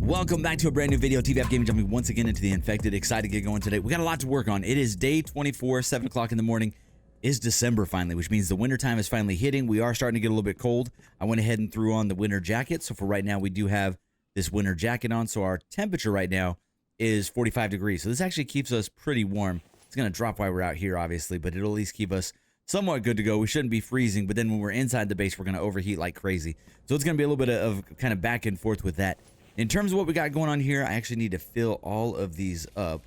Welcome back to a brand new video. TBF Gaming jumping once again into the infected. Excited to get going today. We got a lot to work on. It is day 24, 7 o'clock in the morning. Is December finally, which means the winter time is finally hitting. We are starting to get a little bit cold. I went ahead and threw on the winter jacket. So for right now, we do have this winter jacket on. So our temperature right now is 45 degrees. So this actually keeps us pretty warm. It's going to drop while we're out here, obviously, but it'll at least keep us somewhat good to go. We shouldn't be freezing, but then when we're inside the base, we're going to overheat like crazy. So it's going to be a little bit of kind of back and forth with that. In terms of what we got going on here, I actually need to fill all of these up.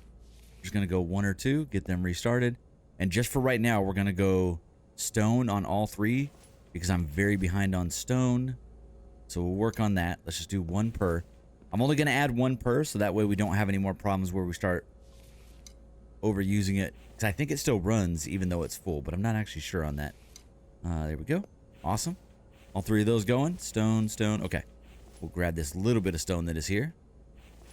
Just going to go 1 or 2, get them restarted. And just for right now, we're going to go stone on all 3 because I'm very behind on stone. So we'll work on that. Let's just do 1 per. I'm only going to add 1 per, so that way we don't have any more problems where we start overusing it. Because I think it still runs even though it's full, but I'm not actually sure on that. There we go. Awesome. All 3 of those going. Stone, stone. Okay. We'll grab this little bit of stone that is here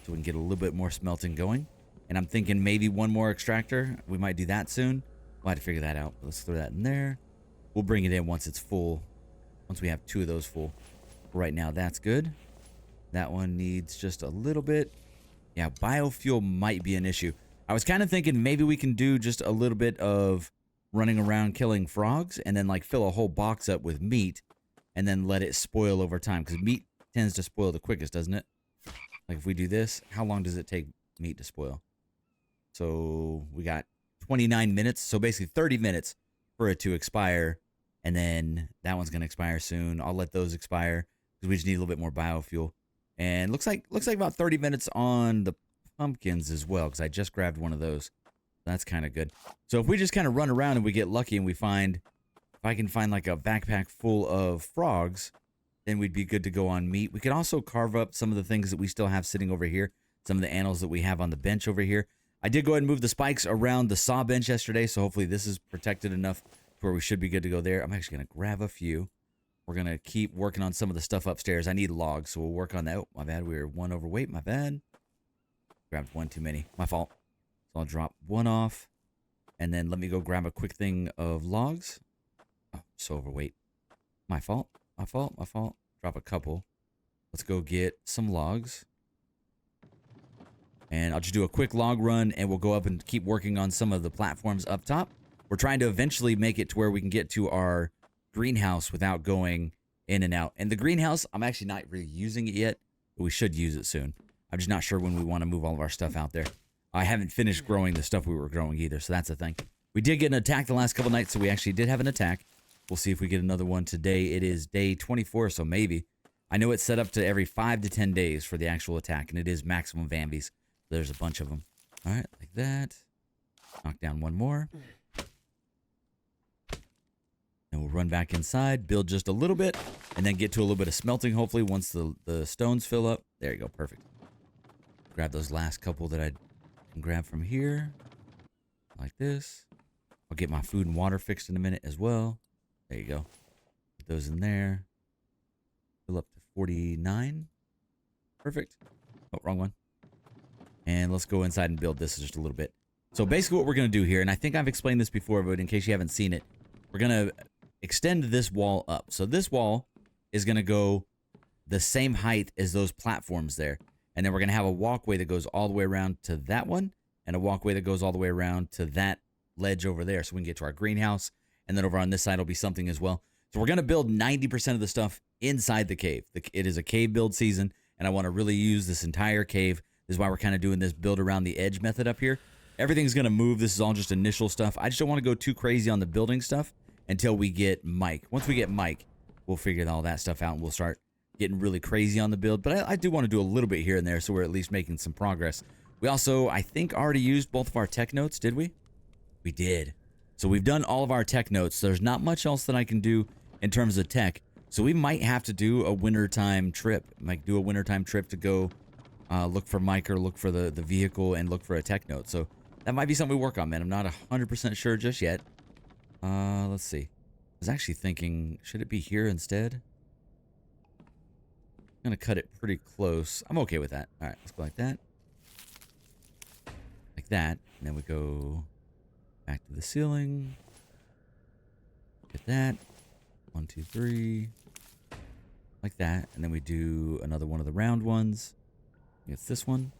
so we can get a little bit more smelting going. And I'm thinking maybe 1 more extractor. We might do that soon. We'll have to figure that out. Let's throw that in there. We'll bring it in once it's full. Once we have 2 of those full. Right now, that's good. That one needs just a little bit. Yeah, biofuel might be an issue. I was kind of thinking maybe we can do just a little bit of running around killing frogs and then like fill a whole box up with meat and then let it spoil over time. Because meat tends to spoil the quickest, doesn't it? Like if we do this, how long does it take meat to spoil? So we got 29 minutes. So basically 30 minutes for it to expire. And then that one's going to expire soon. I'll let those expire because we just need a little bit more biofuel. And looks like about 30 minutes on the pumpkins as well, because I just grabbed one of those. That's kind of good. So if we just kind of run around and we get lucky and we find, if I can find like a backpack full of frogs, then we'd be good to go on meat. We could also carve up some of the things that we still have sitting over here. Some of the animals that we have on the bench over here. I did go ahead and move the spikes around the saw bench yesterday, so hopefully this is protected enough where we should be good to go there. I'm actually going to grab a few. We're going to keep working on some of the stuff upstairs. I need logs, so we'll work on that. Oh, my bad. We were 1 overweight. My bad. Grabbed 1 too many. My fault. So I'll drop 1 off. And then let me go grab a quick thing of logs. Oh, so overweight. My fault. My fault. My fault. Drop a couple. Let's go get some logs. And I'll just do a quick log run and we'll go up and keep working on some of the platforms up top. We're trying to eventually make it to where we can get to our greenhouse without going in and out. And the greenhouse, I'm actually not really using it yet, but we should use it soon. I'm just not sure when we want to move all of our stuff out there. I haven't finished growing the stuff we were growing either, so that's the thing. We did get an attack the last couple nights, so we actually did have an attack. We'll see if we get another one today. It is day 24, so maybe. I know it's set up to every 5 to 10 days for the actual attack, and it is maximum Vambies. There's a bunch of them. All right, like that. Knock down 1 more. And we'll run back inside, build just a little bit, and then get to a little bit of smelting, hopefully, once the stones fill up. There you go, perfect. Grab those last couple that I can grab from here. Like this. I'll get my food and water fixed in a minute as well. There you go. Put those in there. Fill up to 49. Perfect. Oh, wrong one. And let's go inside and build this just a little bit. So basically what we're going to do here, and I think I've explained this before, but in case you haven't seen it, we're going to extend this wall up. So this wall is going to go the same height as those platforms there. And then we're going to have a walkway that goes all the way around to that one, and a walkway that goes all the way around to that ledge over there. So we can get to our greenhouse. And then over on this side will be something as well. So we're going to build 90% of the stuff inside the cave. It is a cave build season, and I want to really use this entire cave. This is why we're kind of doing this build around the edge method up here. Everything's going to move. This is all just initial stuff. I just don't want to go too crazy on the building stuff until we get Mike. Once we get Mike, we'll figure all that stuff out, and we'll start getting really crazy on the build. But I do want to do a little bit here and there, so we're at least making some progress. We also, I think, already used both of our tech notes, did we? We did. So we've done all of our tech notes. There's not much else that I can do in terms of tech. So we might have to do a wintertime trip. Like do a wintertime trip to go look for Mike or look for the vehicle and look for a tech note. So that might be something we work on, man. I'm not 100% sure just yet. Let's see. I was actually thinking, should it be here instead? I'm going to cut it pretty close. I'm okay with that. All right, let's go like that. Like that. And then we go back to the ceiling. Get that. 1, 2, 3. Like that. And then we do another one of the round ones. It's this one.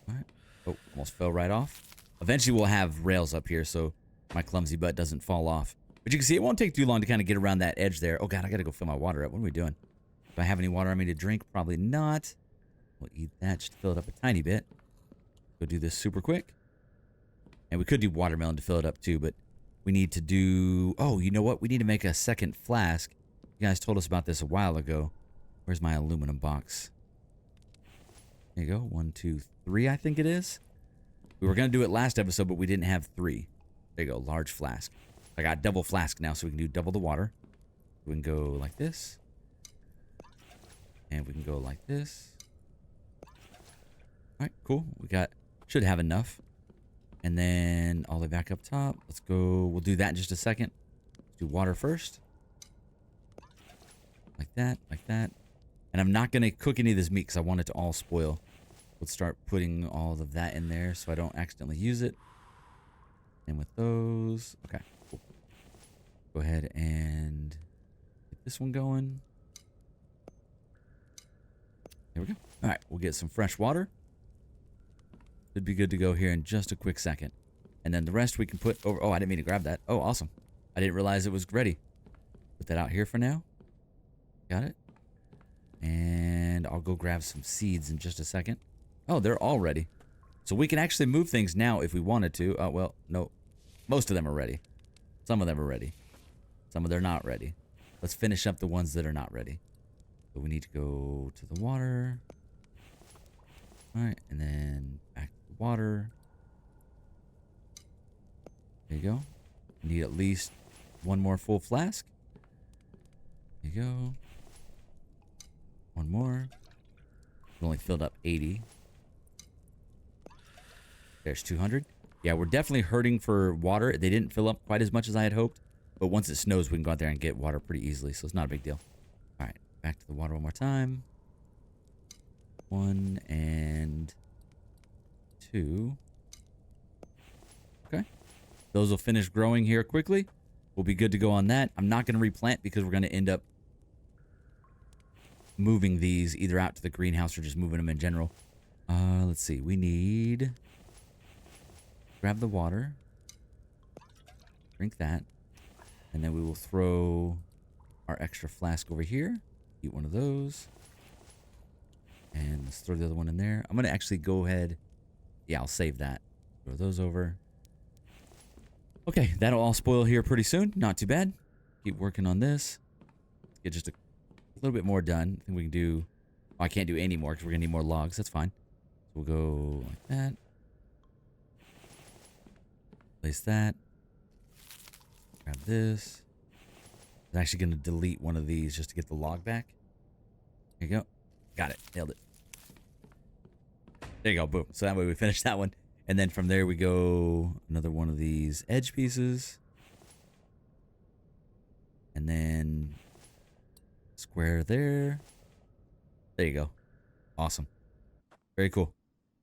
All right. Oh, almost fell right off. Eventually, we'll have rails up here so my clumsy butt doesn't fall off. But you can see it won't take too long to kind of get around that edge there. Oh, God, I got to go fill my water up. What are we doing? Do I have any water on me to drink? Probably not. We'll eat that just to fill it up a tiny bit. Go do this super quick. And we could do watermelon to fill it up too, but we need to do... Oh, you know what? We need to make a second flask. You guys told us about this a while ago. Where's my aluminum box? There you go. 1, 2, 3, I think it is. We were going to do it last episode, but we didn't have 3. There you go. Large flask. I got double flask now, so we can do double the water. We can go like this. And we can go like this. All right, cool. We got... Should have enough. And then all the way back up top. Let's go. We'll do that in just a second. Let's do water first. Like that, like that. And I'm not going to cook any of this meat because I want it to all spoil. Let's start putting all of that in there so I don't accidentally use it. And with those. Okay, cool. Go ahead and get this one going. There we go. All right, we'll get some fresh water. Should be good to go here in just a quick second. And then the rest we can put over... Oh, I didn't mean to grab that. Oh, awesome. I didn't realize it was ready. Put that out here for now. Got it. And I'll go grab some seeds in just a second. Oh, they're all ready. So we can actually move things now if we wanted to. Oh, well, no. Most of them are ready. Some of them are ready. Some of them are not ready. Let's finish up the ones that are not ready. So we need to go to the water. All right, and then back to the water. There you go. Need at least one more full flask. There you go. One more. We only filled up 80. There's 200. Yeah, we're definitely hurting for water. They didn't fill up quite as much as I had hoped. But once it snows, we can go out there and get water pretty easily. So it's not a big deal. All right, back to the water one more time. 1 and 2. Okay. Those will finish growing here quickly. We'll be good to go on that. I'm not going to replant because we're going to end up moving these either out to the greenhouse or just moving them in general. Let's see. We need... Grab the water. Drink that. And then we will throw our extra flask over here. Eat one of those. And let's throw the other one in there. I'm going to actually go ahead. Yeah, I'll save that. Throw those over. Okay, that'll all spoil here pretty soon. Not too bad. Keep working on this. Get just a little bit more done. I think we can do... Oh, I can't do any more because we're going to need more logs. That's fine. So we'll go like that. Place that. Grab this. I'm actually going to delete one of these just to get the log back. There you go. Got it. Nailed it. There you go. Boom. So that way we finish that one. And then from there we go another one of these edge pieces. And then square there. There you go. Awesome. Very cool.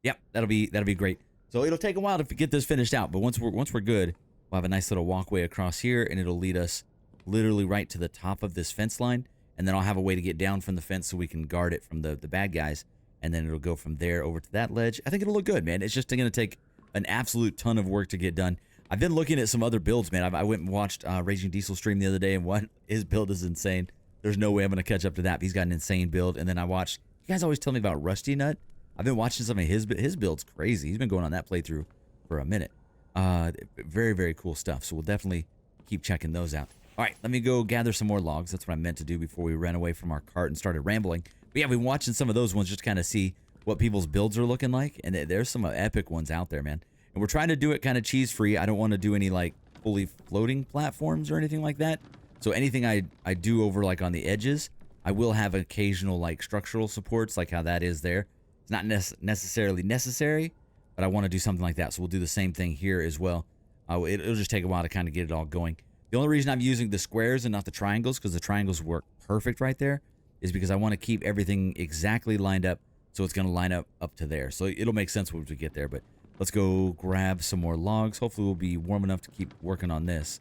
Yep, that'll be great. So it'll take a while to get this finished out, but once we're good, we'll have a nice little walkway across here, and it'll lead us literally right to the top of this fence line. And then I'll have a way to get down from the fence so we can guard it from the bad guys. And then it'll go from there over to that ledge. I think it'll look good, man. It's just going to take an absolute ton of work to get done. I've been looking at some other builds, man. I went and watched Raging Diesel stream the other day, and what his build is insane. There's no way I'm going to catch up to that. He's got an insane build. And then I watched, you guys always tell me about Rusty Nut. I've been watching some of his build's crazy. He's been going on that playthrough for a minute. Very, very cool stuff. So we'll definitely keep checking those out. All right, let me go gather some more logs. That's what I meant to do before we ran away from our cart and started rambling. But yeah, I've been watching some of those ones just to kind of see what people's builds are looking like. And there's some epic ones out there, man. And we're trying to do it kind of cheese-free. I don't want to do any, like, fully floating platforms or anything like that. So anything I do over, like, on the edges, I will have occasional, like, structural supports, like how that is there. It's not necessarily necessary, but I want to do something like that. So we'll do the same thing here as well. It'll just take a while to kind of get it all going. The only reason I'm using the squares and not the triangles, because the triangles work perfect right there, is because I want to keep everything exactly lined up, so it's going to line up to there. So it'll make sense once we get there, but let's go grab some more logs. Hopefully we'll be warm enough to keep working on this.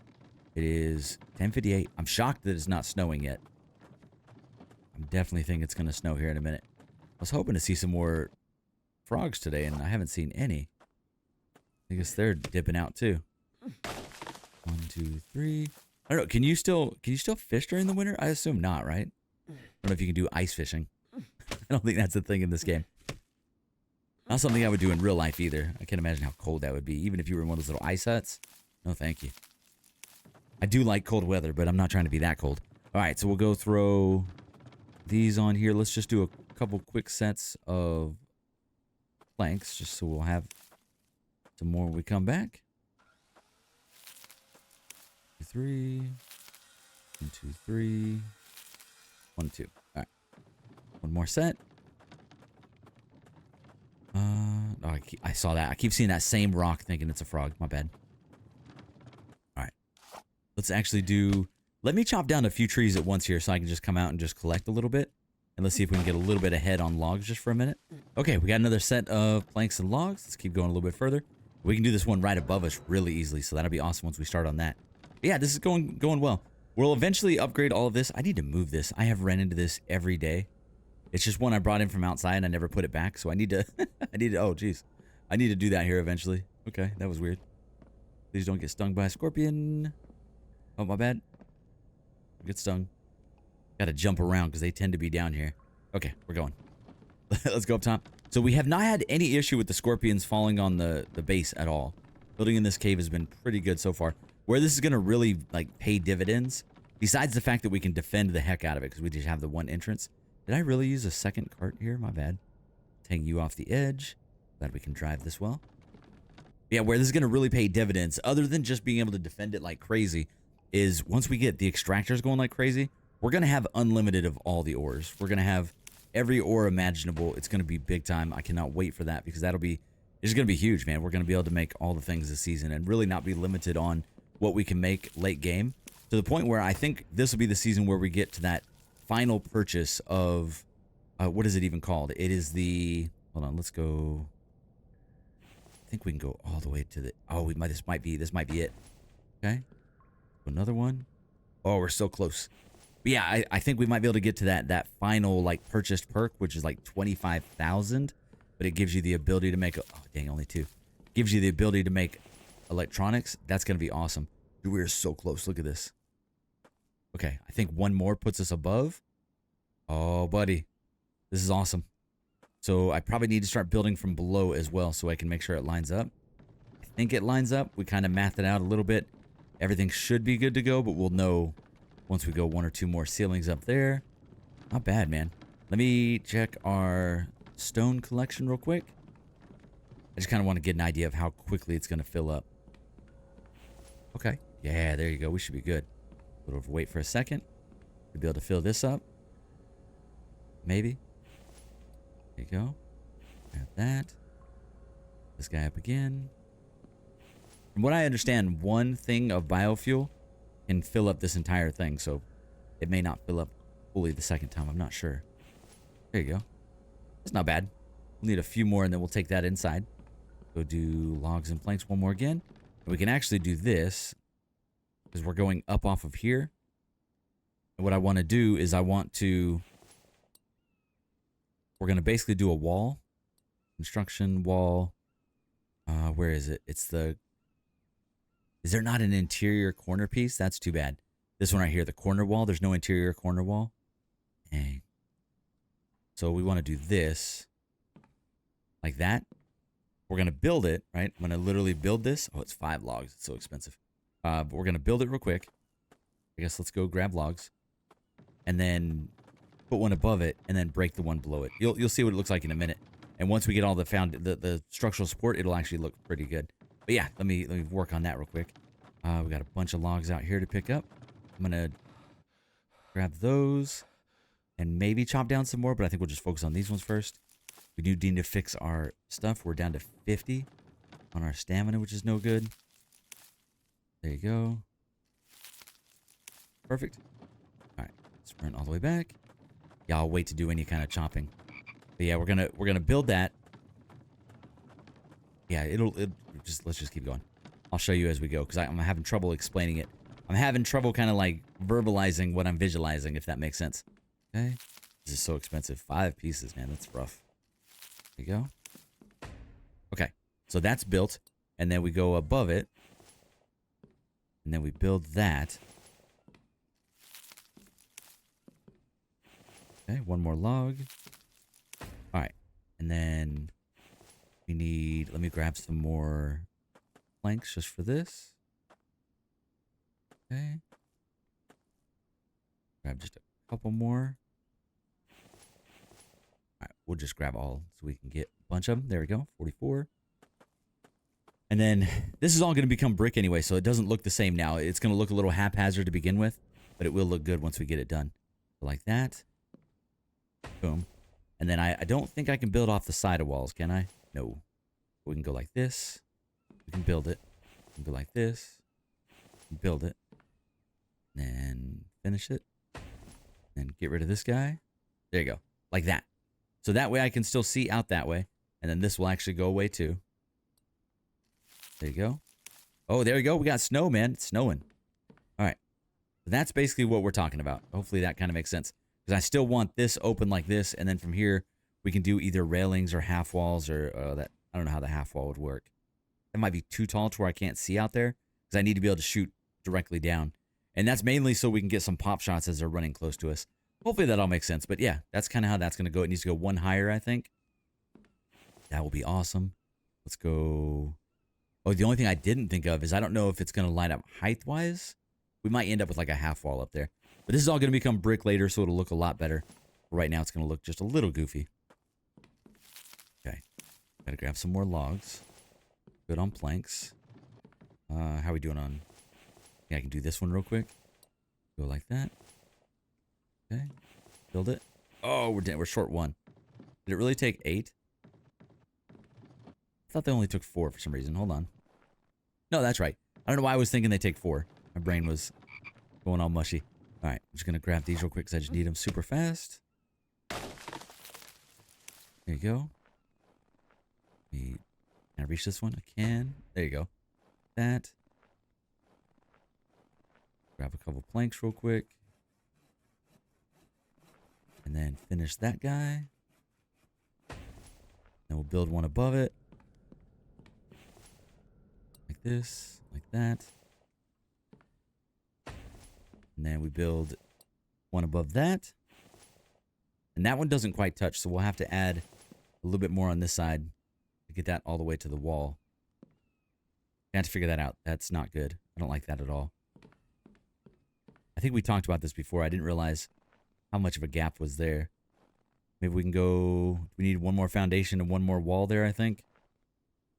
It is 10:58. I'm shocked that it's not snowing yet. I'm definitely thinking it's going to snow here in a minute. was hoping to see some more frogs today, and I haven't seen any. I guess they're dipping out too. 1, 2, 3. I don't know. Can you still fish during the winter? I assume not, right? I don't know if you can do ice fishing. I don't think that's a thing in this game. Not something I would do in real life either. I can't imagine how cold that would be, even if you were in one of those little ice huts. No, thank you. I do like cold weather, but I'm not trying to be that cold. All right, so we'll go throw these on here. Let's just do a couple quick sets of planks, just so we'll have some more when we come back. 2, 3. 1, 2, 3. 1, 2. All right. One more set. Oh, I saw that. I keep seeing that same rock thinking it's a frog. My bad. All right. Let's actually do... Let me chop down a few trees at once here so I can just come out and just collect a little bit. And let's see if we can get a little bit ahead on logs just for a minute. Okay, we got another set of planks and logs. Let's keep going a little bit further. We can do this one right above us really easily, so that'll be awesome once we start on that. But yeah, this is going well. We'll eventually upgrade all of this. I need to move this. I have ran into this every day. It's just one I brought in from outside and I never put it back, so I need to... oh, jeez. I need to do that here eventually. Okay, that was weird. Please don't get stung by a scorpion. Oh, my bad. Get stung. Gotta jump around because they tend to be down here. Okay, we're going. Let's go up top. So we have not had any issue with the scorpions falling on the base at all. Building in this cave has been pretty good so far. Where this is going to really like pay dividends, besides the fact that we can defend the heck out of it because we just have the one entrance. Did I really use a second cart here? My bad. Taking you off the edge. Glad we can drive this well. Yeah, where this is going to really pay dividends, other than just being able to defend it like crazy, is once we get the extractors going like crazy, we're going to have unlimited of all the ores. We're going to have every ore imaginable. It's going to be big time. I cannot wait for that because it's going to be huge, man. We're going to be able to make all the things this season and really not be limited on what we can make late game, to the point where I think this will be the season where we get to that final purchase of, what is it even called? It is the, hold on, let's go. I think we can go all the way to the, oh, this might be it. Okay. Another one. Oh, we're so close. But yeah, I think we might be able to get to that final like purchased perk, which is like 25,000, but it gives you the ability to make, oh dang, only 2. Gives you the ability to make electronics. That's going to be awesome. Dude, we're so close. Look at this. Okay, I think one more puts us above. Oh, buddy. This is awesome. So I probably need to start building from below as well so I can make sure it lines up. I think it lines up. We kind of mathed it out a little bit. Everything should be good to go, but we'll know once we go 1 or 2 more ceilings up there. Not bad, man. Let me check our stone collection real quick. I just kind of want to get an idea of how quickly it's going to fill up. Okay. Yeah, there you go. We should be good. We'll wait for a second to be able to fill this up. Maybe. There you go. Got that. This guy up again. From what I understand, one thing of biofuel can fill up this entire thing, so it may not fill up fully the second time. I'm not sure. There you go. It's not bad. We'll need a few more, and then we'll take that inside. Go do logs and planks one more again. And we can actually do this because we're going up off of here. And what I want to do is we're going to basically do a wall. Construction wall. Where is it? It's the... Is there not an interior corner piece? That's too bad. This one right here, the corner wall. There's no interior corner wall. Dang. So we want to do this. Like that. We're going to build it, right? I'm going to literally build this. Oh, it's 5 logs. It's so expensive. But we're going to build it real quick. I guess let's go grab logs. And then put one above it and then break the one below it. You'll see what it looks like in a minute. And once we get all the structural support, it'll actually look pretty good. But yeah, let me work on that real quick. We got a bunch of logs out here to pick up. I'm going to grab those and maybe chop down some more, but I think we'll just focus on these ones first. We do need to fix our stuff. We're down to 50 on our stamina, which is no good. There you go. Perfect. All right, sprint all the way back. Yeah, I'll wait to do any kind of chopping. But yeah, we're gonna build that. Yeah, let's just keep going. I'll show you as we go because I'm having trouble explaining it. I'm having trouble kind of like verbalizing what I'm visualizing, if that makes sense. Okay. This is so expensive. 5 pieces, man. That's rough. There you go. Okay. So that's built. And then we go above it. And then we build that. Okay, one more log. All right. And then we need, let me grab some more planks just for this. Okay. Grab just a couple more. All right, we'll just grab all so we can get a bunch of them. There we go, 44. And then this is all going to become brick anyway, so it doesn't look the same now. It's going to look a little haphazard to begin with, but it will look good once we get it done. Like that. Boom. And then I don't think I can build off the side of walls, can I? No. We can go like this. We can build it. We can go like this. Build it. And finish it. And get rid of this guy. There you go. Like that. So that way I can still see out that way. And then this will actually go away too. There you go. Oh, there you go. We got snow, man. It's snowing. All right. So that's basically what we're talking about. Hopefully that kind of makes sense. Because I still want this open like this. And then from here, we can do either railings or half walls or that. I don't know how the half wall would work. It might be too tall to where I can't see out there. Because I need to be able to shoot directly down. And that's mainly so we can get some pop shots as they're running close to us. Hopefully that all makes sense. But yeah, that's kind of how that's going to go. It needs to go one higher, I think. That will be awesome. Let's go. Oh, the only thing I didn't think of is I don't know if it's going to line up height-wise. We might end up with like a half wall up there. But this is all going to become brick later, so it'll look a lot better. Right now, it's going to look just a little goofy. Okay. Got to grab some more logs. Good on planks. How are we doing on... Yeah, I can do this one real quick. Go like that. Okay. Build it. Oh, we're short 1. Did it really take 8? I thought they only took 4 for some reason. Hold on. No, that's right. I don't know why I was thinking they take 4. My brain was going all mushy. All right, I'm just going to grab these real quick because I just need them super fast. There you go. Can I reach this one? I can. There you go. That. Grab a couple planks real quick. And then finish that guy. Then we'll build one above it. Like this, like that. And then we build one above that. And that one doesn't quite touch, so we'll have to add a little bit more on this side to get that all the way to the wall. I have to figure that out. That's not good. I don't like that at all. I think we talked about this before. I didn't realize how much of a gap was there. Maybe we can go... We need one more foundation and one more wall there, I think.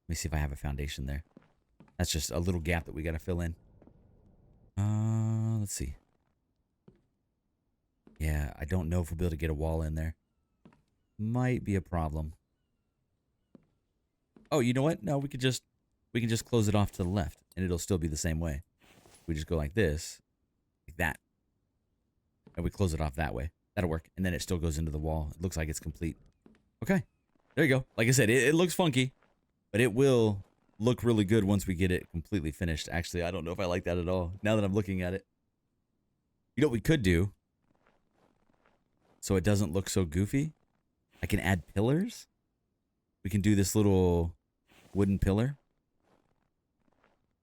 Let me see if I have a foundation there. That's just a little gap that we got to fill in. Let's see. Yeah, I don't know if we'll be able to get a wall in there. Might be a problem. Oh, you know what? No, we can just close it off to the left, and it'll still be the same way. We just go like this, like that, and we close it off that way. That'll work, and then it still goes into the wall. It looks like it's complete. Okay, there you go. Like I said, it looks funky, but it will look really good once we get it completely finished. Actually, I don't know if I like that at all, now that I'm looking at it. You know what we could do, so it doesn't look so goofy? I can add pillars. We can do this little wooden pillar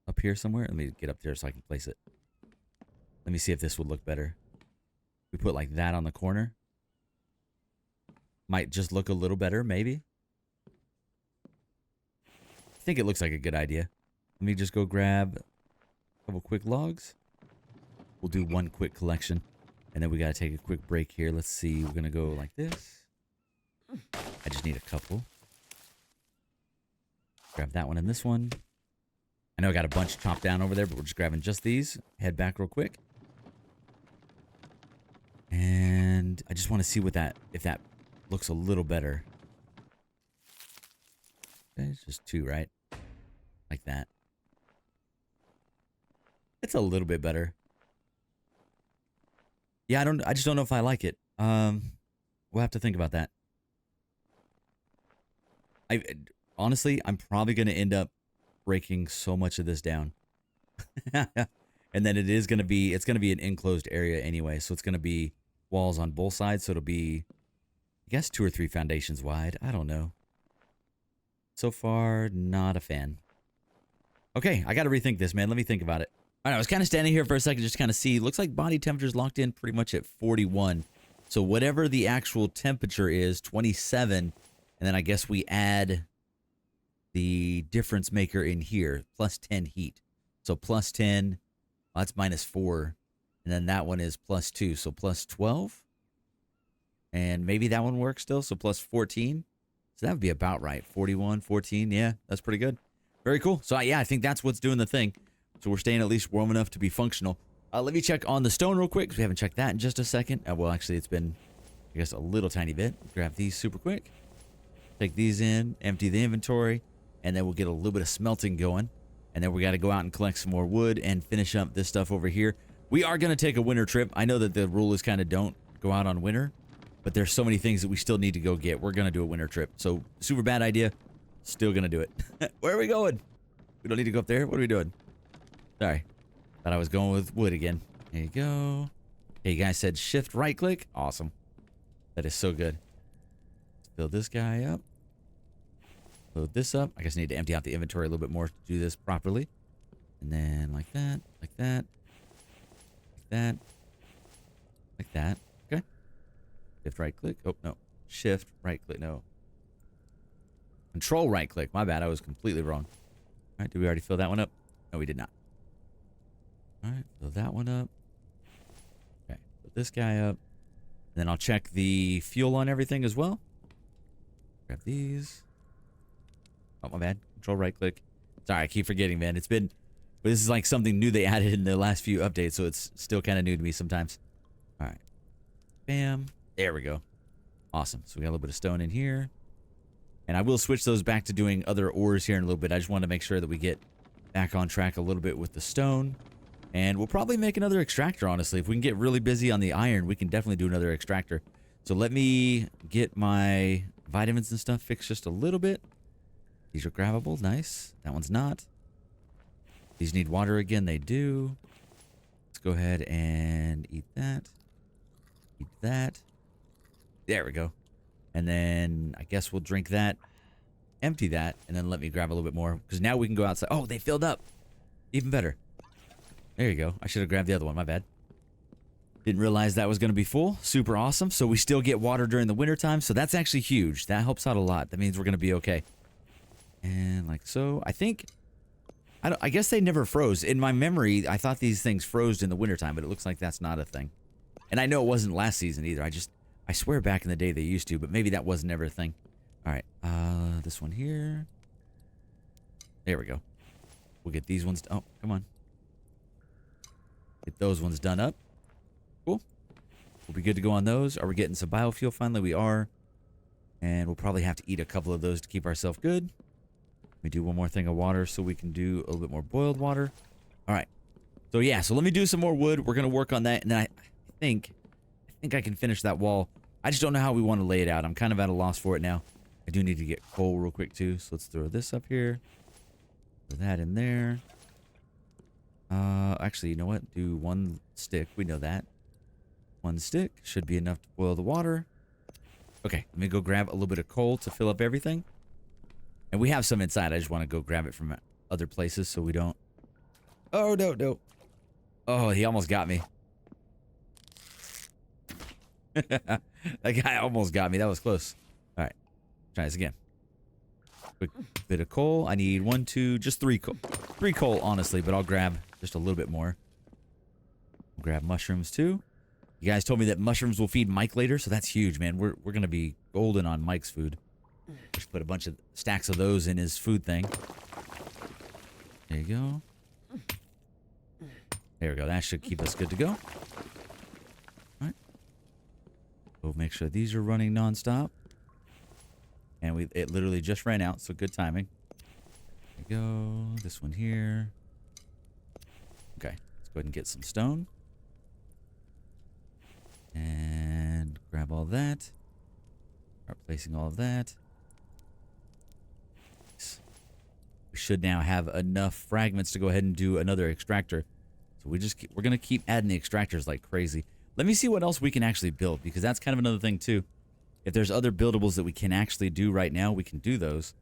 up here somewhere. Let me get up there so I can place it. Let me see if this would look better. We put like that on the corner. Might just look a little better, maybe. I think it looks like a good idea. Let me just go grab a couple quick logs. We'll do one quick collection. And then we got to take a quick break here. Let's see. We're going to go like this. I just need a couple. Grab that one and this one. I know I got a bunch chopped down over there, but we're just grabbing just these. Head back real quick. And I just want to see what if that looks a little better. Okay, it's just 2, right? Like that. It's a little bit better. Yeah, I just don't know if I like it. We'll have to think about that. Honestly, I'm probably going to end up breaking so much of this down. And then it's going to be an enclosed area anyway, so it's going to be walls on both sides, so it'll be, I guess, 2 or 3 foundations wide. I don't know. So far, not a fan. Okay, I got to rethink this, man. Let me think about it. All right, I was kind of standing here for a second just to kind of see. Looks like body temperature's locked in pretty much at 41. So whatever the actual temperature is, 27, and then I guess we add the difference maker in here, plus 10 heat. So plus 10, well, that's minus 4, and then that one is plus 2, so plus 12. And maybe that one works still, so plus 14. So that would be about right. 41, 14, yeah, that's pretty good. Very cool. So yeah, I think that's what's doing the thing. So we're staying at least warm enough to be functional. Let me check on the stone real quick, because we haven't checked that in just a second. Well, actually, it's been, I guess, a little tiny bit. Grab these super quick. Take these in, empty the inventory, and then we'll get a little bit of smelting going. And then we got to go out and collect some more wood and finish up this stuff over here. We are going to take a winter trip. I know that the rule is kind of don't go out on winter, but there's so many things that we still need to go get. We're going to do a winter trip. So super bad idea. Still going to do it. Where are we going? We don't need to go up there. What are we doing? Sorry. Thought I was going with wood again. There you go. Hey, you guys said shift right click. Awesome. That is so good. Let's fill this guy up. Load this up. I guess I need to empty out the inventory a little bit more to do this properly. And then like that, like that, like that, like that. Okay. Shift right click. Oh, no. Shift right click. No. Control right click. My bad. I was completely wrong. All right. Did we already fill that one up? No, we did not. All right. Fill that one up. Okay. Put this guy up. And then I'll check the fuel on everything as well. Grab these. Oh, my bad. Control right click. Sorry, I keep forgetting, man. It's been, but this is like something new they added in the last few updates, so it's still kind of new to me sometimes. All right. Bam. There we go. Awesome. So we got a little bit of stone in here. And I will switch those back to doing other ores here in a little bit. I just want to make sure that we get back on track a little bit with the stone. And we'll probably make another extractor, honestly. If we can get really busy on the iron, we can definitely do another extractor. So let me get my vitamins and stuff fixed just a little bit. These are grabbable. Nice. That one's not. These need water again. They do. Let's go ahead and eat that. Eat that. There we go. And then I guess we'll drink that. Empty that. And then let me grab a little bit more. Because now we can go outside. Oh, they filled up. Even better. There you go. I should have grabbed the other one. My bad. Didn't realize that was going to be full. Super awesome. So we still get water during the wintertime. So that's actually huge. That helps out a lot. That means we're going to be okay. And like so. I think... I guess they never froze. In my memory, I thought these things froze in the wintertime, but it looks like that's not a thing. And I know it wasn't last season either. I swear back in the day they used to, but maybe that wasn't ever a thing. All right. This one here. There we go. We'll get these ones. Oh, come on. Get those ones done up. Cool. We'll be good to go on those. Are we getting some biofuel finally? We are. And we'll probably have to eat a couple of those to keep ourselves good. Let me do one more thing of water so we can do a little bit more boiled water. All right. So yeah, so let me do some more wood. We're going to work on that. And then I think I can finish that wall. I just don't know how we want to lay it out. I'm kind of at a loss for it now. I do need to get coal real quick too. So let's throw this up here. Throw that in there. Actually, you know what? Do one stick. We know that. One stick should be enough to boil the water. Okay, let me go grab a little bit of coal to fill up everything. And we have some inside. I just want to go grab it from other places so we don't... Oh, no, no. Oh, he almost got me. That guy almost got me. That was close. All right. Try this again. Quick bit of coal. I need 1, 2, just 3 coal. 3 coal, honestly, but I'll grab just a little bit more. I'll grab mushrooms, too. You guys told me that mushrooms will feed Mike later, so that's huge, man. We're going to be golden on Mike's food. Just put a bunch of stacks of those in his food thing. There you go. There we go. That should keep us good to go. All right. We'll make sure these are running nonstop. And it literally just ran out, so good timing. There you go. This one here. Okay. Let's go ahead and get some stone. And grab all that. Start placing all of that. We should now have enough fragments to go ahead and do another extractor. So we're going to keep adding the extractors like crazy. Let me see what else we can actually build, because that's kind of another thing too. If there's other buildables that we can actually do right now, we can do those.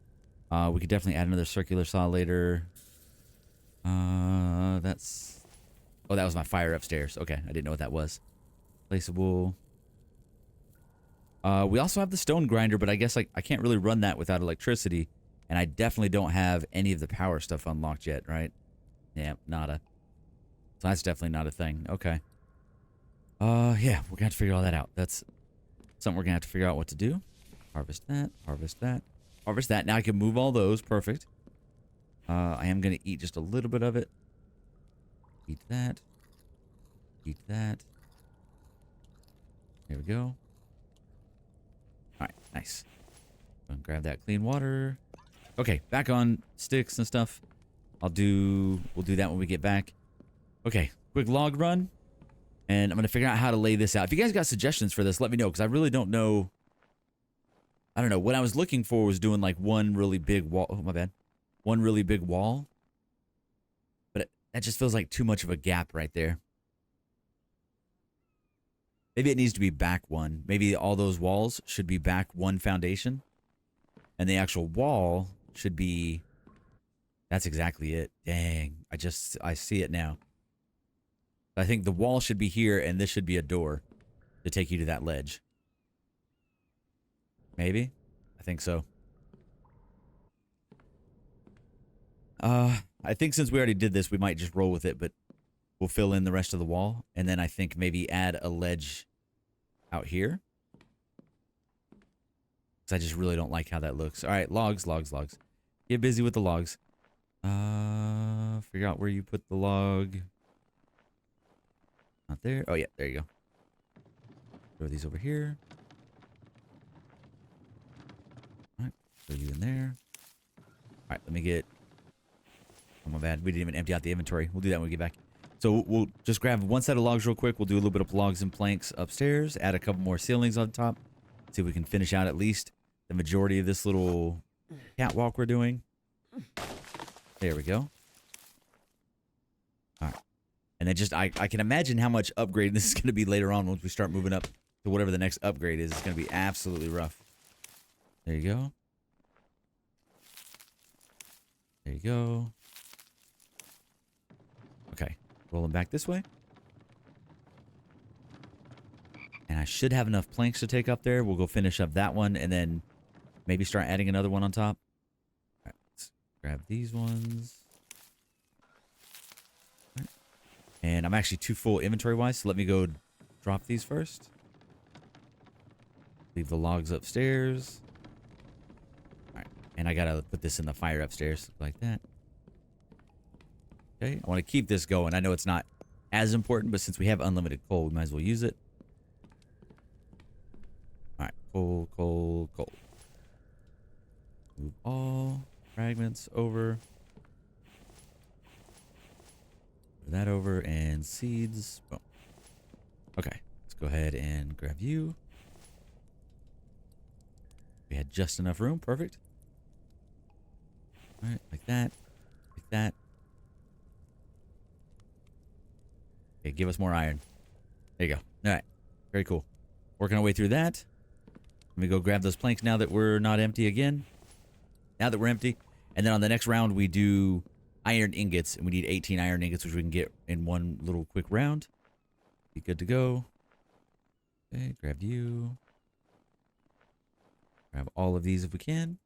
We could definitely add another circular saw later. That's... Oh, that was my fire upstairs. Okay, I didn't know what that was. Placeable. We also have the stone grinder, but I guess like I can't really run that without electricity. And I definitely don't have any of the power stuff unlocked yet, right? Yeah, nada. So that's definitely not a thing. Okay. Yeah, we're gonna have to figure all that out. That's something we're gonna have to figure out what to do. Harvest that, harvest that, harvest that. Now I can move all those. Perfect. I am gonna eat just a little bit of it. Eat that. Eat that. There we go. Alright, nice. Gonna grab that clean water. Okay, back on sticks and stuff. We'll do that when we get back. Okay, quick log run. And I'm going to figure out how to lay this out. If you guys got suggestions for this, let me know, because I really don't know. I don't know. What I was looking for was doing like one really big wall. Oh, my bad. One really big wall. But that just feels like too much of a gap right there. Maybe it needs to be back one. Maybe all those walls should be back one foundation. And the actual wall should be... That's exactly it. Dang. I see it now. I think the wall should be here, and this should be a door to take you to that ledge. Maybe? I think so. I think since we already did this, we might just roll with it, but we'll fill in the rest of the wall, and then I think maybe add a ledge out here. Because I just really don't like how that looks. All right, logs. Get busy with the logs. Figure out where you put the log. Not there. Oh, yeah, there you go. Throw these over here. All right, throw you in there. All right, let me get... Oh, my bad. We didn't even empty out the inventory. We'll do that when we get back. So we'll just grab one set of logs real quick. We'll do a little bit of logs and planks upstairs. Add a couple more ceilings on top. See if we can finish out at least the majority of this little catwalk we're doing. There we go. All right. And then just, I can imagine how much upgrading this is going to be later on once we start moving up to whatever the next upgrade is. It's going to be absolutely rough. There you go. There you go. Okay. Rolling back this way. And I should have enough planks to take up there. We'll go finish up that one and then maybe start adding another one on top. All right. Let's grab these ones. And I'm actually too full inventory-wise, so let me go drop these first. Leave the logs upstairs. All right, and I gotta put this in the fire upstairs, like that. Okay, I want to keep this going. I know it's not as important, but since we have unlimited coal, we might as well use it. All right, coal. Move all fragments over. That over and seeds. Boom. Okay, let's go ahead and grab you. We had just enough room. Perfect. All right, like that. Like that. Okay, give us more iron. There you go. All right, very cool. Working our way through that. Let me go grab those planks now that we're not empty again. Now that we're empty. And then on the next round, we do... iron ingots, and we need 18 iron ingots, which we can get in one little quick round. Be good to go. Okay, grab you. Grab all of these if we can.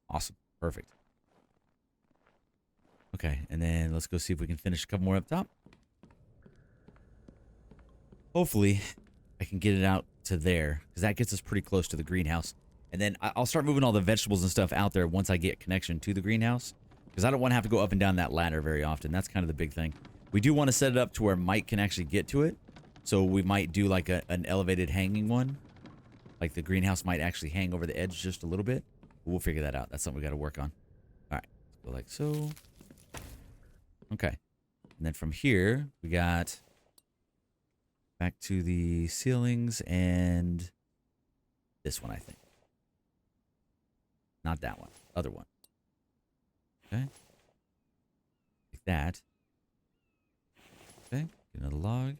Awesome. Perfect. Okay, and then let's go see if we can finish a couple more up top. Hopefully, I can get it out to there, because that gets us pretty close to the greenhouse. And then I'll start moving all the vegetables and stuff out there once I get connection to the greenhouse. Because I don't want to have to go up and down that ladder very often. That's kind of the big thing. We do want to set it up to where Mike can actually get to it. So we might do like an elevated hanging one. Like the greenhouse might actually hang over the edge just a little bit. But we'll figure that out. That's something we got to work on. All right. Let's go like so. Okay. And then from here, we got back to the ceilings and this one, I think. Not that one. Other one. Okay. Like that. Okay. Get another log.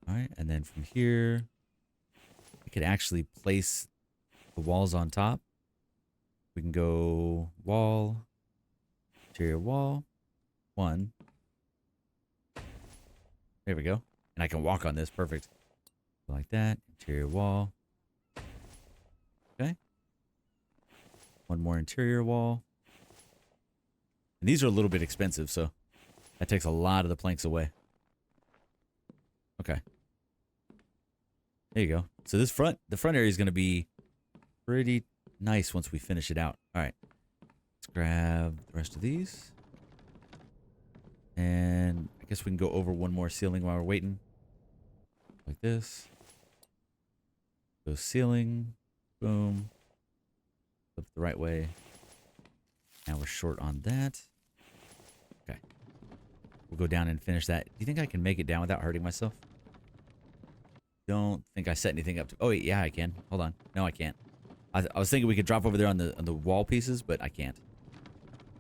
All right, and then from here, I could actually place the walls on top. We can go wall, interior wall, 1. There we go. And I can walk on this. Perfect. Like that. Interior wall. Okay. 1 more interior wall. And these are a little bit expensive, so that takes a lot of the planks away. Okay. There you go. So the front area is going to be pretty nice once we finish it out. All right. Let's grab the rest of these. And I guess we can go over 1 more ceiling while we're waiting. Like this. Go ceiling. Boom. Flip the right way. Now we're short on that. Okay. We'll go down and finish that. Do you think I can make it down without hurting myself? Don't think I set anything up to... Oh, wait, yeah, I can. Hold on. No, I can't. I was thinking we could drop over there on the wall pieces, but I can't.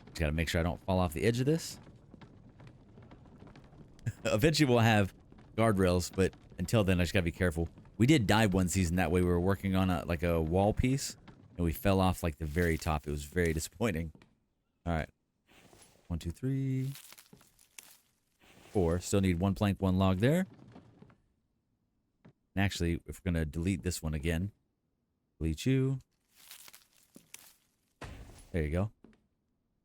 Just got to make sure I don't fall off the edge of this. Eventually, we'll have guardrails, but until then, I just got to be careful. We did die one season that way. We were working on a wall piece, and we fell off like the very top. It was very disappointing. All right. 1, 2, 3, 4. Still need 1 plank, 1 log there. And actually, if we're going to delete this one again, delete you. There you go.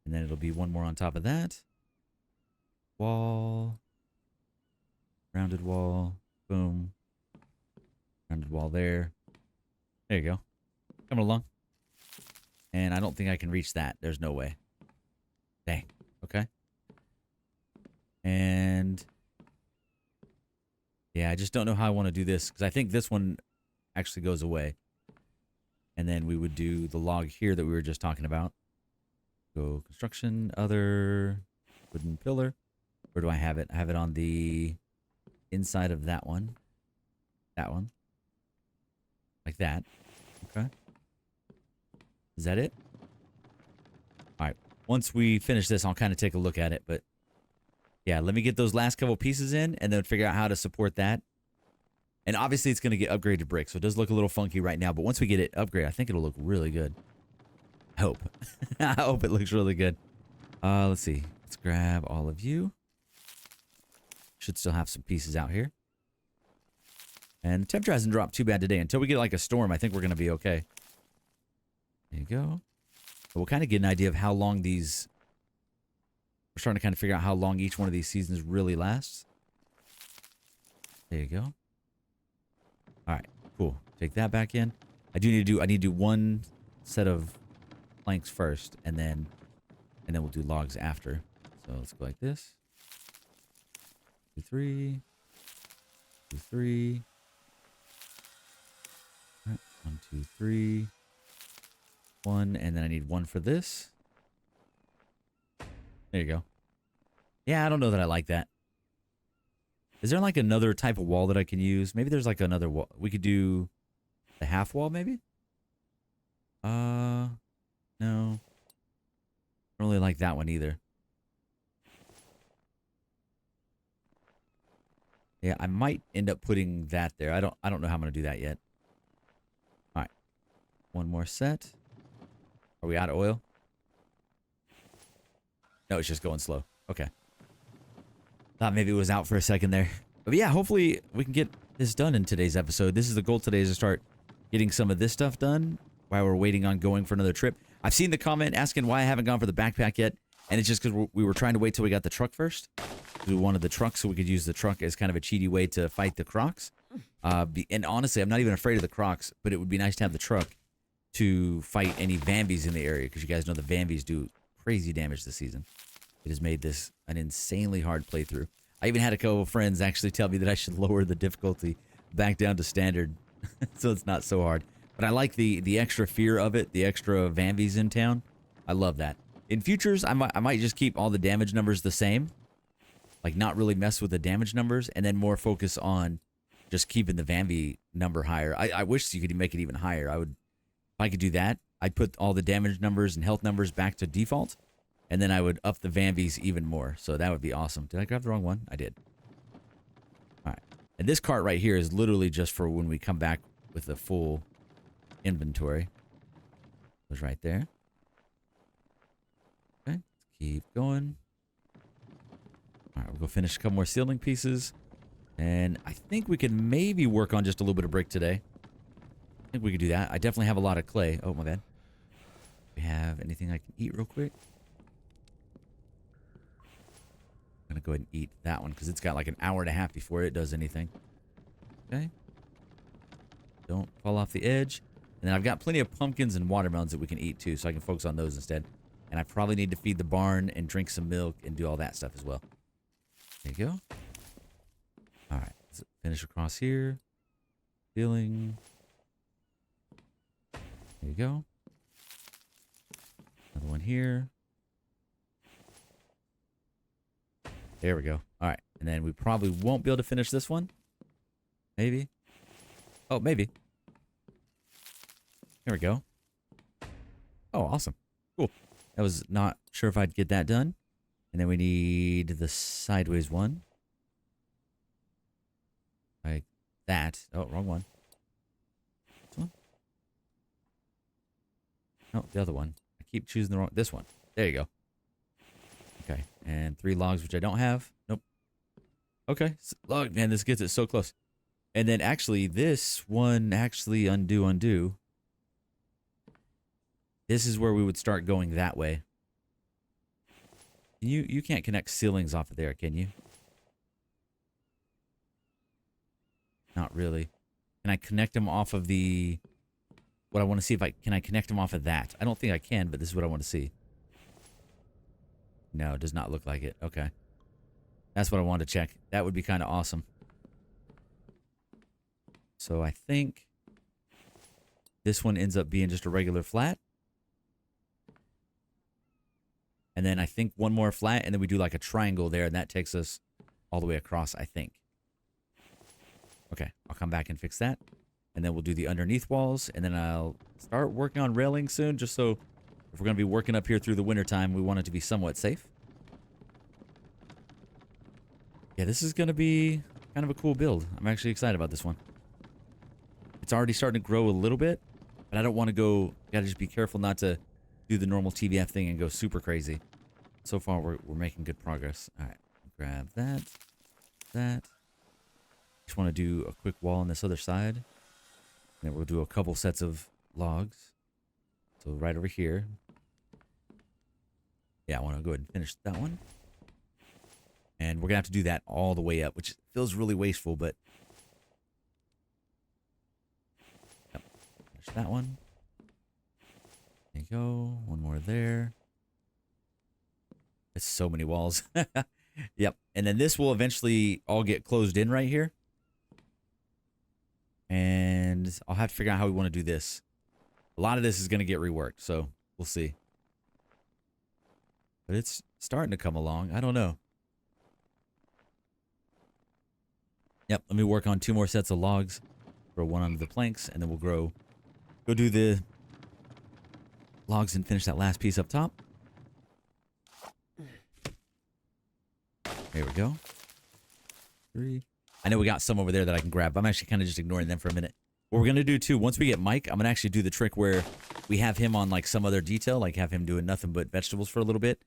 And then it'll be 1 more on top of that. Wall. Rounded wall. Boom. Rounded wall there. There you go. Coming along. And I don't think I can reach that. There's no way. Dang. Okay. And... yeah, I just don't know how I want to do this. Because I think this one actually goes away. And then we would do the log here that we were just talking about. Go construction, other wooden pillar. Where do I have it? I have it on the inside of that one. That one. Like that. Okay. Is that it? All right. Once we finish this, I'll kind of take a look at it. But yeah, let me get those last couple pieces in and then figure out how to support that. And obviously, it's going to get upgraded brick. So it does look a little funky right now. But once we get it upgraded, I think it'll look really good. I hope. I hope it looks really good. Let's see. Let's grab all of you. Should still have some pieces out here. And the temperature hasn't dropped too bad today. Until we get like a storm, I think we're going to be okay. There you go. So we'll kind of get an idea of how long these... we're starting to kind of figure out how long each one of these seasons really lasts. There you go. All right, cool. Take that back in. I need to do 1 set of planks first, and then we'll do logs after. So let's go like this. 2, 3. 2, 3. All right, 1, 2, 3. 1, and then I need 1 for this. There you go. Yeah, I don't know that I like that. Is there like another type of wall that I can use? Maybe there's like another wall. We could do the half wall, maybe? No. I don't really like that one either. Yeah, I might end up putting that there. I don't know how I'm going to do that yet. All right. 1 more set. Are we out of oil? No, it's just going slow. Okay. Thought maybe it was out for a second there. But yeah, hopefully we can get this done in today's episode. This is the goal today, is to start getting some of this stuff done while we're waiting on going for another trip. I've seen the comment asking why I haven't gone for the backpack yet. And it's just because we were trying to wait till we got the truck first. We wanted the truck so we could use the truck as kind of a cheaty way to fight the crocs. And honestly, I'm not even afraid of the crocs, but it would be nice to have the truck to fight any Vambies in the area. Because you guys know the Vambies do crazy damage this season. It has made this an insanely hard playthrough. I even had a couple of friends actually tell me that I should lower the difficulty back down to standard so it's not so hard. But I like the extra fear of it, the extra Vambies in town. I love that. In futures, I might just keep all the damage numbers the same. Like, not really mess with the damage numbers, and then more focus on just keeping the Vambi number higher. I wish you could make it even higher. If I could do that, I'd put all the damage numbers and health numbers back to default. And then I would up the Vambies even more. So that would be awesome. Did I grab the wrong one? I did. All right. And this cart right here is literally just for when we come back with a full inventory. Goes right there. Okay, let's keep going. All right, we'll go finish a couple more ceiling pieces. And I think we can maybe work on just a little bit of brick today. I think we could do that. I definitely have a lot of clay. Oh, my bad. We have anything I can eat real quick? I'm going to go ahead and eat that one because it's got like an hour and a half before it does anything. Okay. Don't fall off the edge. And then I've got plenty of pumpkins and watermelons that we can eat too, so I can focus on those instead. And I probably need to feed the barn and drink some milk and do all that stuff as well. There you go. All right. Let's finish across here. Ceiling. There you go. Another one here. There we go. All right. And then we probably won't be able to finish this one. Maybe. Oh, maybe. There we go. Oh, awesome. Cool. I was not sure if I'd get that done. And then we need the sideways one. Like that. Oh, wrong one. This one? No, the other one. I keep choosing the wrong... This one. There you go. Okay. And 3 logs, which I don't have. Nope. Okay. Log, man, this gets it so close. And then actually, this one, undo. This is where we would start going that way. You can't connect ceilings off of there, can you? Not really. Can I connect them off of the... What I want to see if I... Can I connect them off of that? I don't think I can, but this is what I want to see. No, it does not look like it. Okay. That's what I wanted to check. That would be kind of awesome. So I think this one ends up being just a regular flat. And then I think one more flat, and then we do like a triangle there, and that takes us all the way across, I think. Okay, I'll come back and fix that. And then we'll do the underneath walls, and then I'll start working on railing soon, just so if we're going to be working up here through the wintertime, we want it to be somewhat safe. Yeah, this is going to be kind of a cool build. I'm actually excited about this one. It's already starting to grow a little bit, but I don't want to go... Got to just be careful not to do the normal TBF thing and go super crazy. So far, we're making good progress. All right, grab that. Just want to do a quick wall on this other side. And then we'll do a couple sets of logs. So right over here. Yeah, I want to go ahead and finish that one. And we're going to have to do that all the way up, which feels really wasteful, but... Yep. Finish that one. There you go. One more there. It's so many walls. Yep. And then this will eventually all get closed in right here. And I'll have to figure out how we want to do this. A lot of this is going to get reworked, so we'll see. But it's starting to come along. I don't know. Yep, let me work on 2 more sets of logs. Throw one onto the planks, and then we'll go do the logs and finish that last piece up top. There we go. 3. I know we got some over there that I can grab. I'm actually kind of just ignoring them for a minute. What we're going to do, too, once we get Mike, I'm going to actually do the trick where we have him on, like, some other detail, like have him doing nothing but vegetables for a little bit.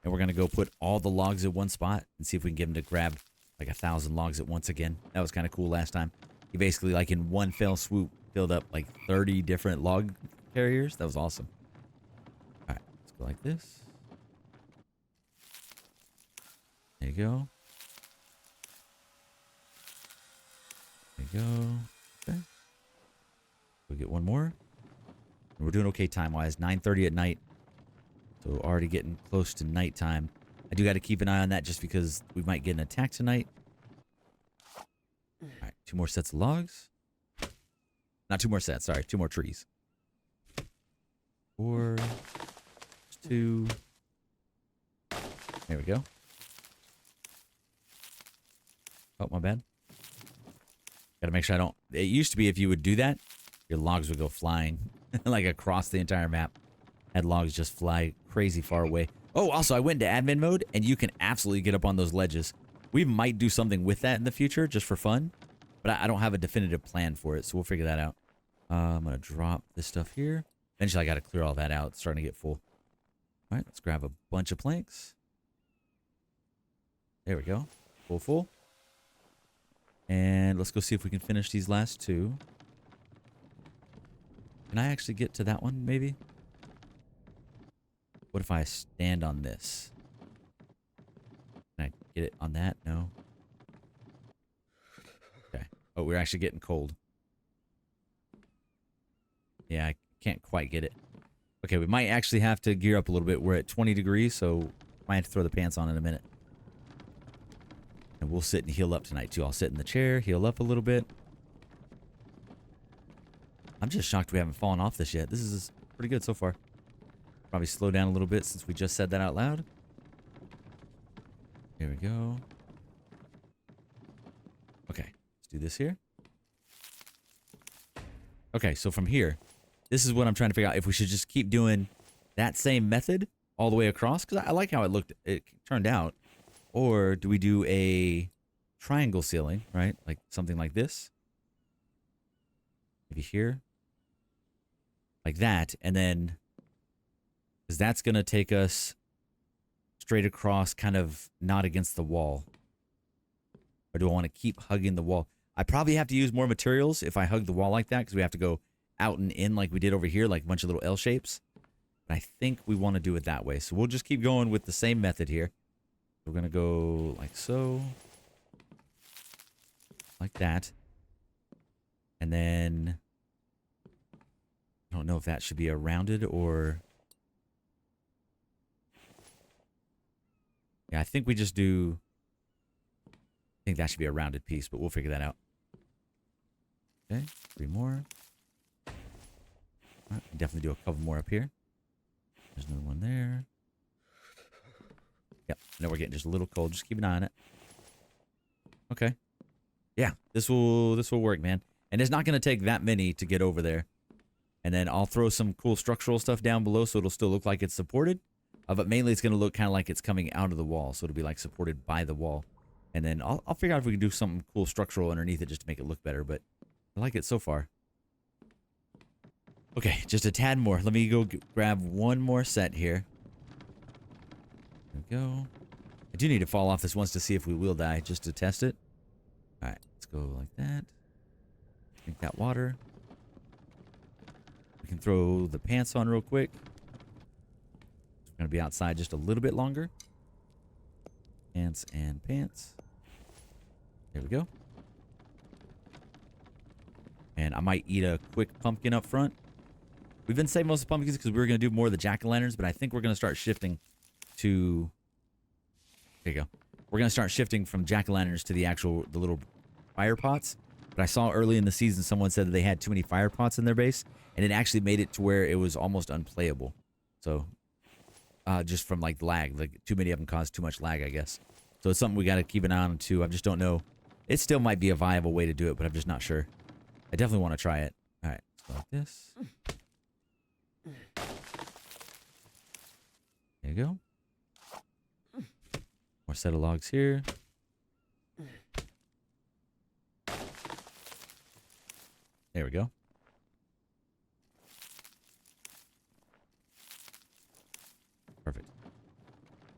And we're going to go put all the logs at one spot and see if we can get him to grab, like, 1,000 logs at once again. That was kind of cool last time. He basically, like, in one fell swoop, filled up, like, 30 different log carriers. That was awesome. All right, let's go like this. There you go. There you go. Okay. We'll get one more. And we're doing okay time-wise. 9:30 at night. So already getting close to nighttime. I do got to keep an eye on that just because we might get an attack tonight. All right, 2 more sets of logs. Not 2 more sets, sorry. 2 more trees. 4. 2. There we go. Oh, my bad. Got to make sure I don't... It used to be if you would do that, your logs would go flying like across the entire map. Had logs just fly crazy far away. Oh, also, I went into admin mode, and you can absolutely get up on those ledges. We might do something with that in the future, just for fun. but I don't have a definitive plan for it, so we'll figure that out. I'm going to drop this stuff here. Eventually, I got to clear all that out. It's starting to get full. All right, let's grab a bunch of planks. There we go. Full. And let's go see if we can finish these last two. Can I actually get to that one, maybe? What if I stand on this? Can I get it on that? No. Okay. Oh, we're actually getting cold. Yeah, I can't quite get it. Okay, we might actually have to gear up a little bit. We're at 20 degrees, so might have to throw the pants on in a minute. And we'll sit and heal up tonight, too. I'll sit in the chair, heal up a little bit. I'm just shocked we haven't fallen off this yet. This is pretty good so far. Probably slow down a little bit since we just said that out loud. Here we go. Okay, let's do this here. Okay, so from here, this is what I'm trying to figure out. If we should just keep doing that same method all the way across. Because I like how it turned out. Or do we do a triangle ceiling, right? Like something like this. Maybe here. Like that. And then, because that's going to take us straight across, kind of not against the wall. Or do I want to keep hugging the wall? I probably have to use more materials if I hug the wall like that, because we have to go out and in like we did over here, like a bunch of little L shapes. But I think we want to do it that way. So we'll just keep going with the same method here. We're going to go like so. Like that. And then I don't know if that should be a rounded or... Yeah, I think we just do... I think that should be a rounded piece, but we'll figure that out. Okay, 3 more. All right, definitely do a couple more up here. There's another one there. Yep, now we're getting just a little cold. Just keep an eye on it. Okay. Yeah, this will work, man. And it's not going to take that many to get over there. And then I'll throw some cool structural stuff down below so it'll still look like it's supported. But mainly it's going to look kind of like it's coming out of the wall. So it'll be like supported by the wall. And then I'll figure out if we can do something cool structural underneath it just to make it look better. But I like it so far. Okay, just a tad more. Let me go grab one more set here. There we go. I do need to fall off this once to see if we will die, just to test it. All right, let's go like that. Drink that water. We can throw the pants on real quick. We're going to be outside just a little bit longer. Pants and pants. There we go. And I might eat a quick pumpkin up front. We've been saving most of the pumpkins because we were going to do more of the jack-o'-lanterns, but I think we're going to start shifting to... There you go. We're going to start shifting from jack-o'-lanterns to the little fire pots. But I saw early in the season someone said that they had too many fire pots in their base, and it actually made it to where it was almost unplayable. So, just from like lag, like too many of them caused too much lag, I guess. So it's something we got to keep an eye on too. I just don't know. It still might be a viable way to do it, but I'm just not sure. I definitely want to try it. All right, let's go like this. There you go. More set of logs here. There we go. Perfect.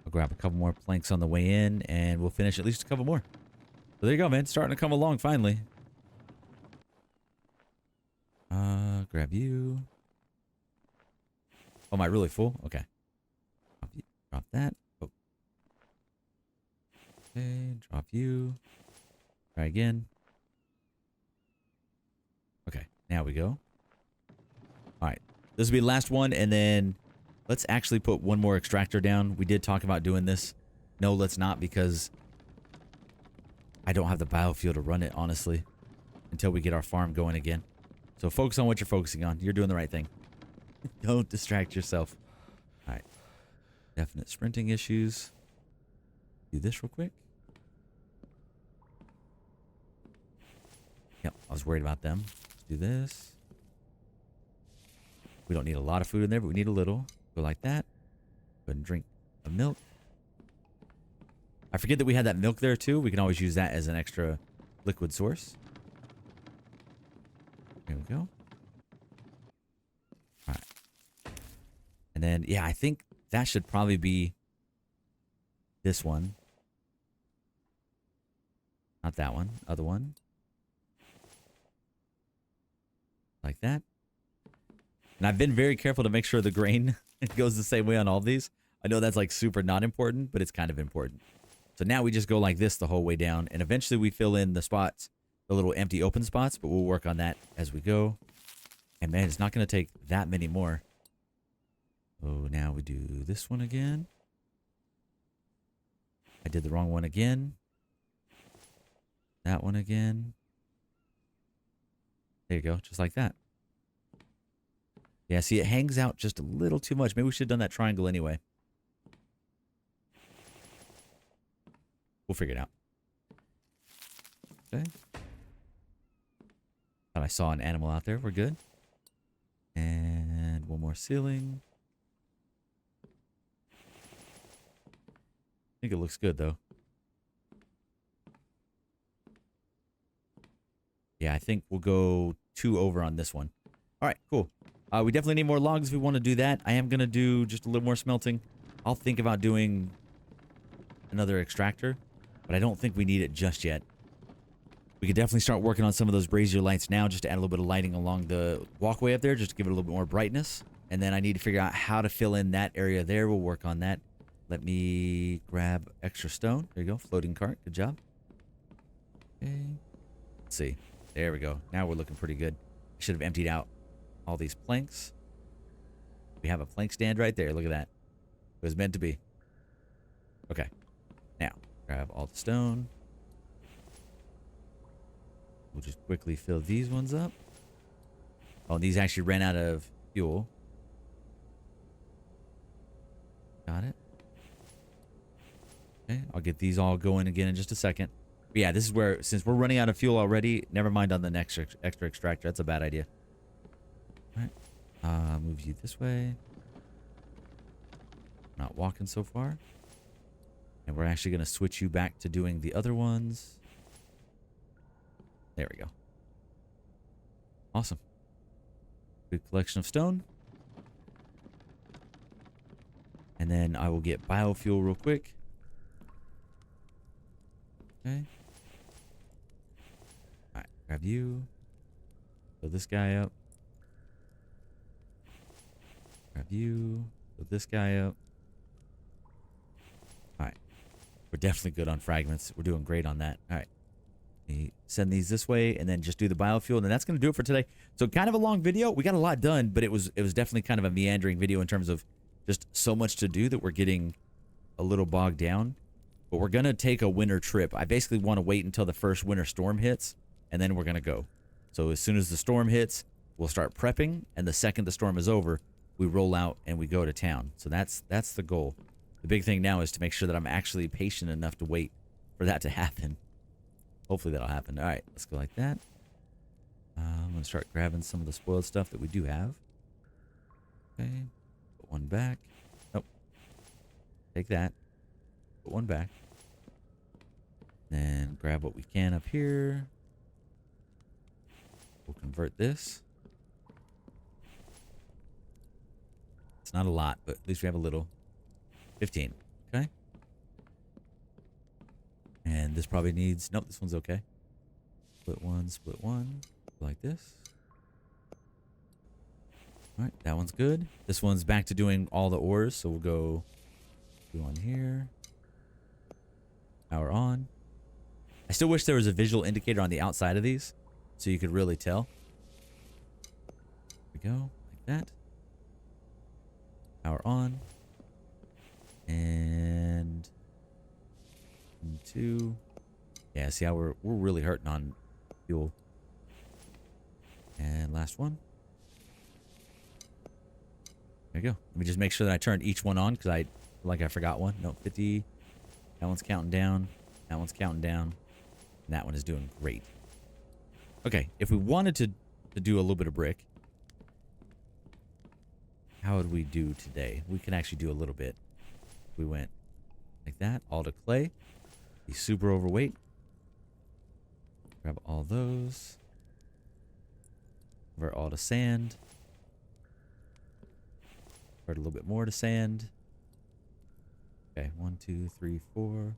I'll grab a couple more planks on the way in, and we'll finish at least a couple more. So there you go, man. Starting to come along finally. Grab you. Oh, am I really full? Okay. Drop that. Oh. Okay, drop you. Try again. Okay, now we go. All right, this will be the last one, and then let's actually put one more extractor down. We did talk about doing this. No, let's not, because I don't have the biofuel to run it, honestly, until we get our farm going again. So focus on what you're focusing on. You're doing the right thing. Don't distract yourself. All right. Definite sprinting issues. Do this real quick. Yep, I was worried about them. Let's do this. We don't need a lot of food in there, but we need a little. Go like that. Go ahead and drink the milk. I forget that we had that milk there too. We can always use that as an extra liquid source. There we go. All right. And then, yeah, I think that should probably be this one. Not that one. Other one. Like that. And I've been very careful to make sure the grain goes the same way on all of these. I know that's like super not important, but it's kind of important. So now we just go like this the whole way down. And eventually we fill in the spots, the little empty open spots, but we'll work on that as we go. And man, it's not going to take that many more. Oh, now we do this one again. I did the wrong one again. That one again. There you go, just like that. Yeah, see, it hangs out just a little too much. Maybe we should have done that triangle anyway. We'll figure it out. Okay. Thought I saw an animal out there. We're good. And one more ceiling. I think it looks good, though. Yeah, I think we'll go 2 over on this one. All right, cool. We definitely need more logs if we want to do that. I am going to do just a little more smelting. I'll think about doing another extractor, but I don't think we need it just yet. We could definitely start working on some of those brazier lights now just to add a little bit of lighting along the walkway up there, just to give it a little bit more brightness. And then I need to figure out how to fill in that area there. We'll work on that. Let me grab extra stone. There you go. Floating cart. Good job. Okay. Let's see. There we go. Now we're looking pretty good. I should have emptied out all these planks. We have a plank stand right there. Look at that. It was meant to be. Okay. Now, grab all the stone. We'll just quickly fill these ones up. Oh, these actually ran out of fuel. Got it. Okay, I'll get these all going again in just a second. But yeah, this is where, since we're running out of fuel already, never mind on the next extra extractor. That's a bad idea. All right. Move you this way. Not walking so far. And we're actually going to switch you back to doing the other ones. There we go. Awesome. Good collection of stone. And then I will get biofuel real quick. Okay. Alright, grab you. Fill this guy up. Grab you. Fill this guy up. Alright. We're definitely good on fragments. We're doing great on that. Alright. Send these this way and then just do the biofuel, and then that's going to do it for today. So kind of a long video. We got a lot done, but it was definitely kind of a meandering video in terms of just so much to do that we're getting a little bogged down. But we're going to take a winter trip. I basically want to wait until the first winter storm hits, and then we're going to go. So as soon as the storm hits, we'll start prepping, and the second the storm is over, we roll out and we go to town. So that's the goal. The big thing now is to make sure that I'm actually patient enough to wait for that to happen. Hopefully that'll happen. All right, let's go like that. I'm going to start grabbing some of the spoiled stuff that we do have. Okay, put one back. Nope. Take that. Put one back. Then grab what we can up here. We'll convert this. It's not a lot, but at least we have a little. 15. Okay. And this probably needs... Nope, this one's okay. Split one, like this. All right, that one's good. This one's back to doing all the ores, so we'll go do one here. Power on. I still wish there was a visual indicator on the outside of these, so you could really tell. There we go, like that. Power on. And... 2. Yeah, see how we're really hurting on fuel. And last one. There you go. Let me just make sure that I turned each one on because I feel like I forgot one. No, 50. That one's counting down. That one's counting down. And that one is doing great. Okay, if we wanted to do a little bit of brick, how would we do today? We can actually do a little bit. We went like that, all to clay. He's super overweight. Grab all those. convert all to sand. Convert a little bit more to sand. Okay, 1, 2, 3, 4,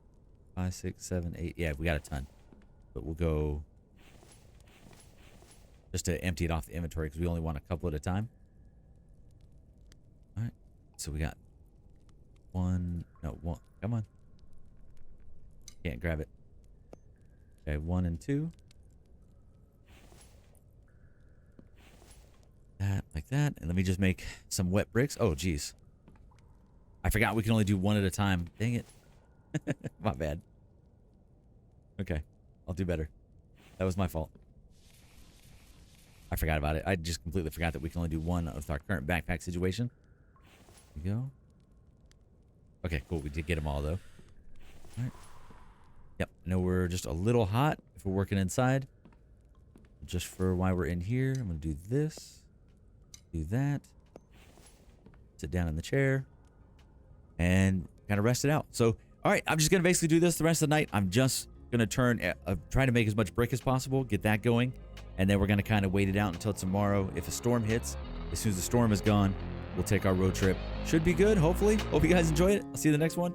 5, 6, 7, 8. Yeah, we got a ton. But we'll go just to empty it off the inventory because we only want a couple at a time. All right. So we got one. Come on. Can't grab it. Okay, 1 and 2. That, like that. And let me just make some wet bricks. Oh, geez. I forgot we can only do one at a time. Dang it. My bad. Okay. I'll do better. That was my fault. I forgot about it. I just completely forgot that we can only do one with our current backpack situation. There we go. Okay, cool. We did get them all, though. All right. Yep. I know we're just a little hot if we're working inside. Just for why we're in here, I'm going to do this. Do that. Sit down in the chair. And kind of rest it out. So, all right. I'm just going to basically do this the rest of the night. I'm just going to try to make as much brick as possible. Get that going. And then we're going to kind of wait it out until tomorrow. If a storm hits, as soon as the storm is gone, we'll take our road trip. Should be good, hopefully. Hope you guys enjoy it. I'll see you in the next one.